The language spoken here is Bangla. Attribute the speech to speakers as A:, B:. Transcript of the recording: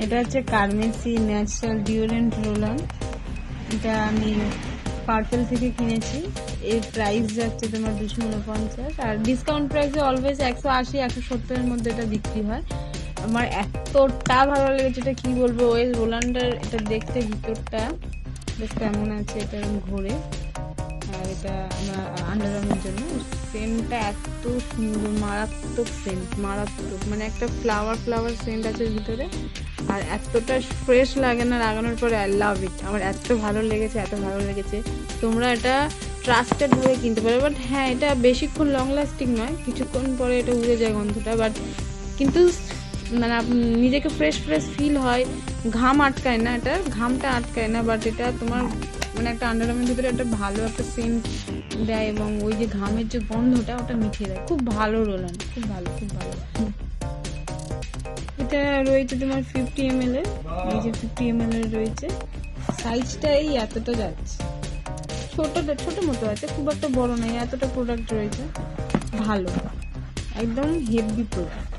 A: এটা হচ্ছে কার্মেসি ন্যাচারাল ডিওড্রেন্ট রোল অন। এটা আমি পার্পল থেকে কিনেছি। এর প্রাইস যাচ্ছে তোমার 249, আর ডিসকাউন্ট প্রাইসে অলওয়েজ 180 170-এর মধ্যে এটা বিক্রি হয়। আমার এতটা ভালো লেগেছে, এটা কি বলবো। ওই রোলান্ডার এটা দেখতে ভিতরটা বেশ কেমন আছে, এটা ঘোরে। আর এটা আমার আন্ডারআর্মের জন্য। সেন্টটা এত সুন্দর, মারাত্মক সেন্ট, মারাত্মক, মানে একটা ফ্লাওয়ার সেন্ট আছে ভিতরে, আর এতটা ফ্রেশ লাগে না লাগানোর পরে। আই লাভ ইট, আমার এত ভালো লেগেছে। তোমরা এটা ট্রাস্টেড ভাবে কিনতে পারো, বাট হ্যাঁ এটা বেশিক্ষণ লং লাস্টিং নয়, কিছুক্ষণ পরে এটা উড়ে যায় গন্ধটা, বাট কিন্তু মানে নিজেকে ফ্রেশ ফিল হয়। ঘাম আটকায় না, এটা ঘামটা আটকায় না, বাট এটা তোমার মানে একটা আন্ডারআর্মের ভিতরে একটা ভালো একটা সেন্ট দেয়, এবং ওই যে ঘামের যে গন্ধটা ওটা মিঠিয়ে দেয়। খুব ভালো রোল অন, খুব ভালো। এটা রয়েছে তোমার 50 ml এর, এই যে 50 ml এর রয়েছে। সাইজটা এই এতটা যাচ্ছে, ছোট মতো আছে, খুব একটা বড় নয়, এতটা প্রোডাক্ট রয়েছে। ভালো, একদম হেভি প্রোডাক্ট।